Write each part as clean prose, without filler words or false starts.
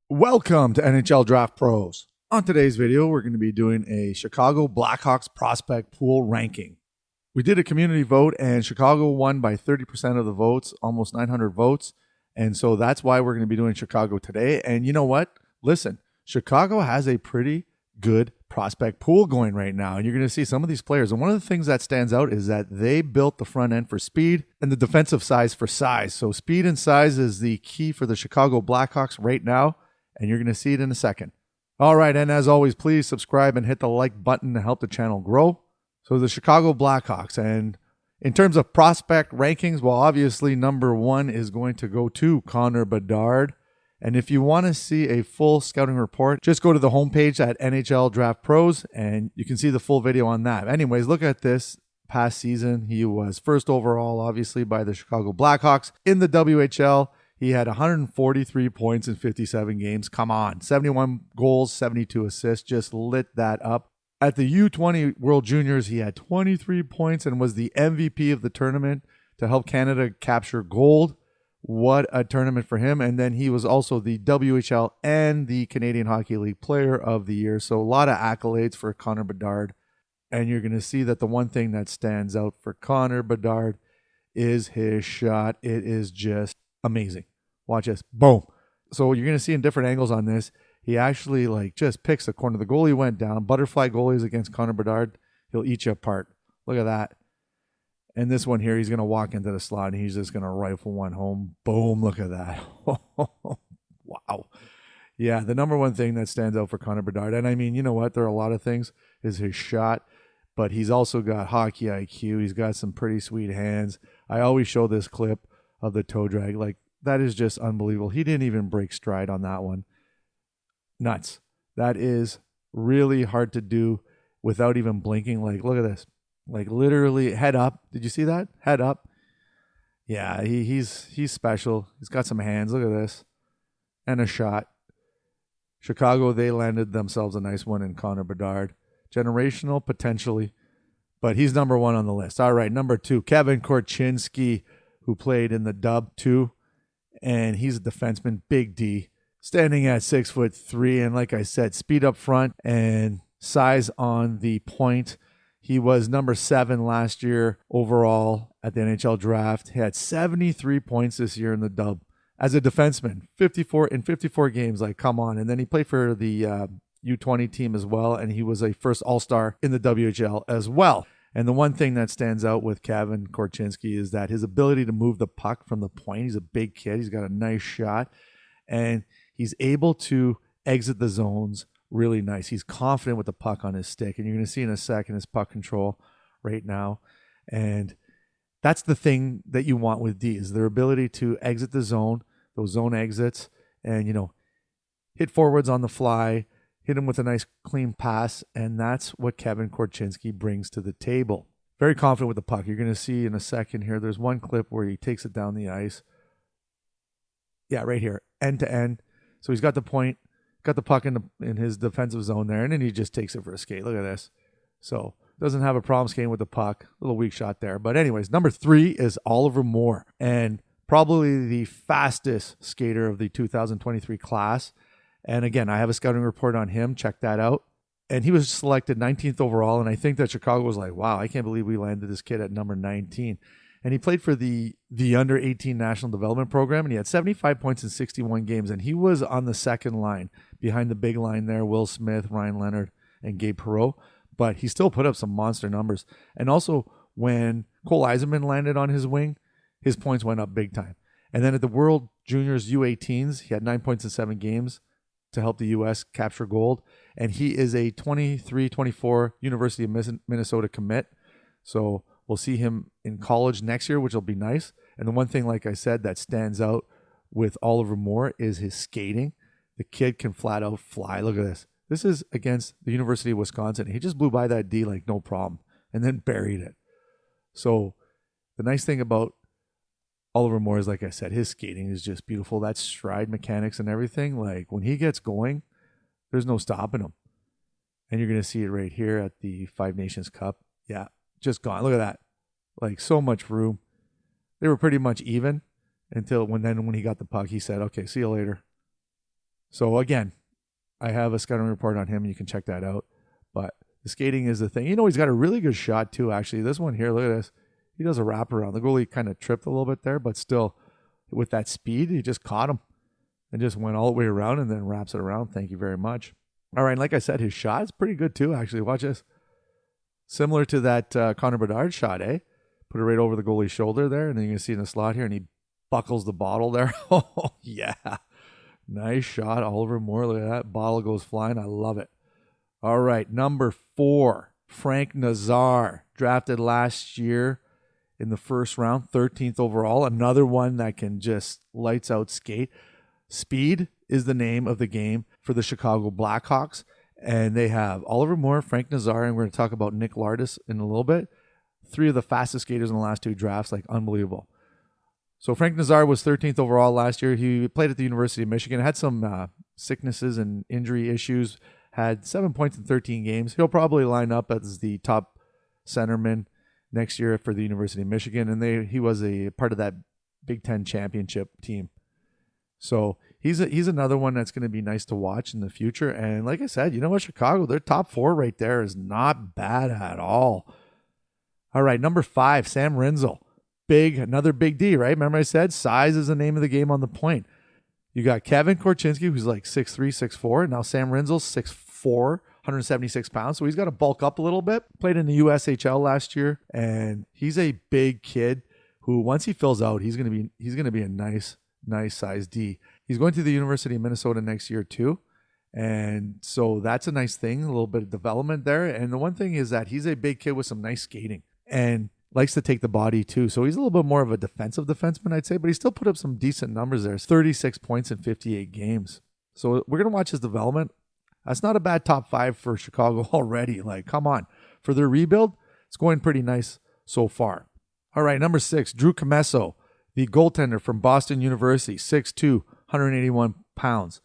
Welcome to NHL Draft Pros. On today's video, we're going to be doing a Chicago Blackhawks prospect pool ranking. We did a community vote and Chicago won by 30% of the votes, almost 900 votes. And so that's why we're going to be doing Chicago today. And you know what? Listen, Chicago has a pretty good prospect pool going right now. And you're going to see some of these players. And one of the things that stands out is that they built the front end for speed and the defensive size for size. So speed and size is the key for the Chicago Blackhawks right now. And you're going to see it in a second. All right, and as always, please subscribe and hit the like button to help the channel grow. So the Chicago Blackhawks, and in terms of prospect rankings, well, obviously number one is going to go to Connor Bedard. And if you want to see a full scouting report, just go to the homepage at NHL Draft Pros, and you can see the full video on that. Anyways, look at this past season. He was first overall, obviously, by the Chicago Blackhawks in the WHL. He had 143 points in 57 games. Come on. 71 goals, 72 assists. Just lit that up. At the U20 World Juniors, he had 23 points and was the MVP of the tournament to help Canada capture gold. What a tournament for him. And then he was also the WHL and the Canadian Hockey League Player of the Year. So a lot of accolades for Connor Bedard. And you're going to see that the one thing that stands out for Connor Bedard is his shot. It is just amazing. Watch this. Boom. So you're going to see in different angles on this, he actually just picks the corner. The goalie went down. Butterfly goalies against Connor Bedard. He'll eat you apart. Look at that. And this one here, he's going to walk into the slot and he's just going to rifle one home. Boom. Look at that. Wow. Yeah, the number one thing that stands out for Connor Bedard, and I mean, you know what? There are a lot of things, is his shot. But he's also got hockey IQ. He's got some pretty sweet hands. I always show this clip of the toe drag. That is just unbelievable. He didn't even break stride on that one. Nuts. That is really hard to do without even blinking. Look at this. Literally head up. Did you see that? Head up. Yeah, he's special. He's got some hands. Look at this. And a shot. Chicago, they landed themselves a nice one in Connor Bedard. Generational, potentially. But he's number one on the list. All right, number two, Kevin Korchinski, who played in the Dub 2, and he's a defenseman, big D, standing at 6'3", and like I said, speed up front and size on the point. He was number 7 last year overall at the NHL draft. He had 73 points this year in the Dub as a defenseman, 54 games. Come on. And then he played for the U20 team as well, and he was a first All-Star in the WHL as well. And the one thing that stands out with Kevin Korchinski is that his ability to move the puck from the point. He's a big kid. He's got a nice shot. And he's able to exit the zones really nice. He's confident with the puck on his stick. And you're going to see in a second his puck control right now. And that's the thing that you want with D, is their ability to exit the zone, those zone exits, and, hit forwards on the fly, hit him with a nice clean pass, and that's what Kevin Korchinski brings to the table. Very confident with the puck. You're going to see in a second here, there's one clip where he takes it down the ice. Yeah, right here, end to end. So he's got the point, got the puck in his defensive zone there, and then he just takes it for a skate. Look at this. So doesn't have a problem skating with the puck. A little weak shot there. But anyways, number 3 is Oliver Moore, and probably the fastest skater of the 2023 class. And again, I have a scouting report on him. Check that out. And he was selected 19th overall. And I think that Chicago was like, wow, I can't believe we landed this kid at number 19. And he played for the under 18 National Development Program. And he had 75 points in 61 games. And he was on the second line behind the big line there, Will Smith, Ryan Leonard, and Gabe Perreault. But he still put up some monster numbers. And also, when Cole Eisenman landed on his wing, his points went up big time. And then at the World Juniors U18s, he had 9 points in 7 games to help the U.S. capture gold. And he is a 23-24 University of Minnesota commit. So we'll see him in college next year, which will be nice. And the one thing, like I said, that stands out with Oliver Moore is his skating. The kid can flat out fly. Look at this. This is against the University of Wisconsin. He just blew by that D like no problem and then buried it. So the nice thing about Oliver Moore is, like I said, his skating is just beautiful. That stride mechanics and everything, when he gets going, there's no stopping him. And you're going to see it right here at the Five Nations Cup. Yeah, just gone. Look at that. So much room. They were pretty much even until when he got the puck, he said, okay, see you later. So again, I have a scouting report on him. You can check that out. But the skating is the thing. He's got a really good shot too, actually. This one here, look at this. He does a wraparound. The goalie kind of tripped a little bit there, but still, with that speed, he just caught him and just went all the way around and then wraps it around. Thank you very much. All right, like I said, his shot is pretty good too, actually. Watch this. Similar to that Connor Bedard shot, eh? Put it right over the goalie's shoulder there, and then you can see in the slot here, and he buckles the bottle there. Oh, yeah. Nice shot. Oliver Moore, look at that. Bottle goes flying. I love it. All right, number 4, Frank Nazar, drafted last year in the first round, 13th overall. Another one that can just lights out skate. Speed is the name of the game for the Chicago Blackhawks. And they have Oliver Moore, Frank Nazar, and we're going to talk about Nick Lardis in a little bit. 3 of the fastest skaters in the last 2 drafts, like unbelievable. So Frank Nazar was 13th overall last year. He played at the University of Michigan, had some sicknesses and injury issues, had 7 points in 13 games. He'll probably line up as the top centerman next year for the University of Michigan, and he was a part of that Big Ten championship team. So he's another one that's going to be nice to watch in the future. And like I said, Chicago, their top 4 right there is not bad at all. All right, number 5, Sam Rinzel. Another big D, right? Remember I said size is the name of the game on the point. You got Kevin Korchinski, who's like 6'3", 6'4", and now Sam Rinzel's 6'4", 176 pounds. So he's got to bulk up a little bit. Played in the USHL last year, and he's a big kid who, once he fills out, he's gonna be a nice size D. He's going to the University of Minnesota next year too. And so that's a nice thing, a little bit of development there. And the one thing is that he's a big kid with some nice skating and likes to take the body too. So he's a little bit more of a defensive defenseman, I'd say, but he still put up some decent numbers there. 36 points in 58 games. So we're going to watch his development. That's not a bad top 5 for Chicago already. Like, come on. For their rebuild, it's going pretty nice so far. All right, number 6, Drew Commesso, the goaltender from Boston University, 6'2", 181 pounds.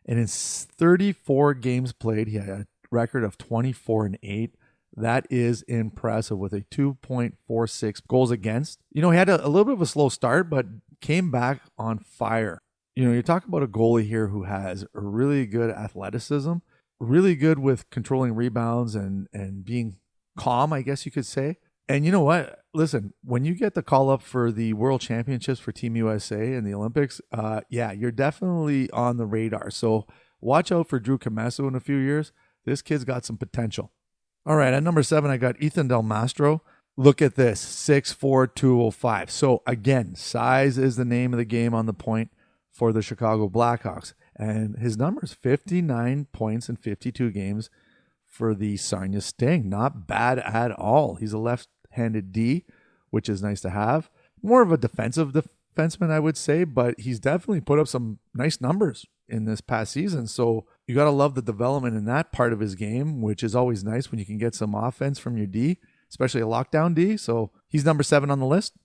And in 34 games played, he had a record of 24-8. That is impressive with a 2.46 goals against. He had a little bit of a slow start, but came back on fire. You're talking about a goalie here who has a really good athleticism, really good with controlling rebounds and being calm, I guess you could say. And you know what? Listen, when you get the call up for the World Championships for Team USA and the Olympics, you're definitely on the radar. So watch out for Drew Commesso in a few years. This kid's got some potential. All right, at number 7, I got Ethan Del Mastro. Look at this, 6'4", 205. So again, size is the name of the game on the point for the Chicago Blackhawks. And his numbers, 59 points in 52 games for the Sarnia Sting. Not bad at all. He's a left-handed D, which is nice to have. More of a defensive defenseman, I would say, but he's definitely put up some nice numbers in this past season. So you got to love the development in that part of his game, which is always nice when you can get some offense from your D, especially a lockdown D. So he's number 7 on the list.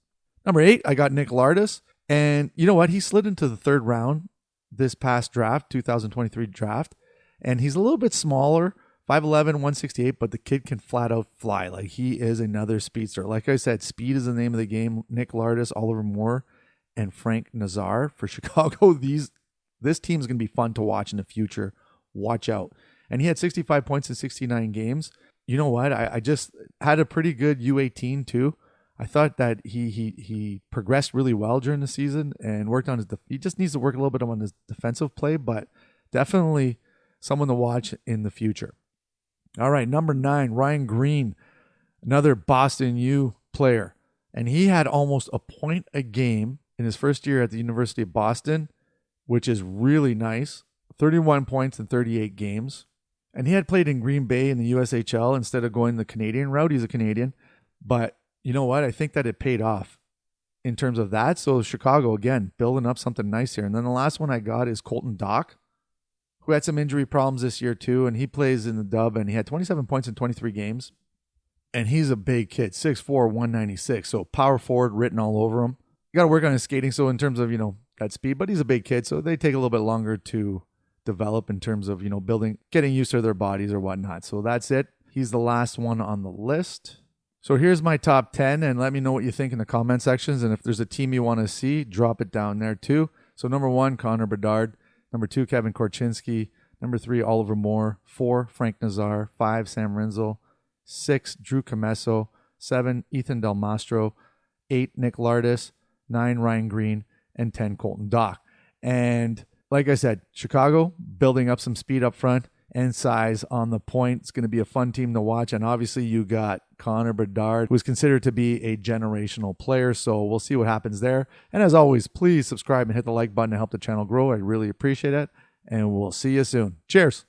Number 8, I got Nick Lardis. And you know what? He slid into the 3rd round this past draft, 2023 draft. And he's a little bit smaller, 5'11", 168, but the kid can flat out fly. Like, he is another speedster. Like I said, speed is the name of the game. Nick Lardis, Oliver Moore, and Frank Nazar for Chicago. This team is going to be fun to watch in the future. Watch out. And he had 65 points in 69 games. You know what? I just had a pretty good U18 too. I thought that he progressed really well during the season and worked on he just needs to work a little bit on his defensive play, but definitely someone to watch in the future. All right, number 9, Ryan Greene, another Boston U player. And he had almost a point a game in his first year at the University of Boston, which is really nice. 31 points in 38 games. And he had played in Green Bay in the USHL instead of going the Canadian route. He's a Canadian. But you know what? I think that it paid off in terms of that. So Chicago, again, building up something nice here. And then the last one I got is Colton Dach, who had some injury problems this year too. And he plays in the Dub, and he had 27 points in 23 games. And he's a big kid, 6'4", 196. So power forward written all over him. You got to work on his skating. So in terms of, that speed, but he's a big kid. So they take a little bit longer to develop in terms of, getting used to their bodies or whatnot. So that's it. He's the last one on the list. So here's my top 10, and let me know what you think in the comment sections. And if there's a team you want to see, drop it down there too. So number 1, Connor Bedard, Number 2, Kevin Korchinski. Number 3, Oliver Moore. 4, Frank Nazar. 5, Sam Rinzel. 6, Drew Commesso. 7, Ethan Del Mastro. 8, Nick Lardis. 9, Ryan Greene. And 10, Colton Dach. And like I said, Chicago building up some speed up front and size on the point. It's going to be a fun team to watch. And obviously you got Connor Bedard, who's considered to be a generational player. So we'll see what happens there. And as always, please subscribe and hit the like button to help the channel grow. I really appreciate it. And we'll see you soon. Cheers.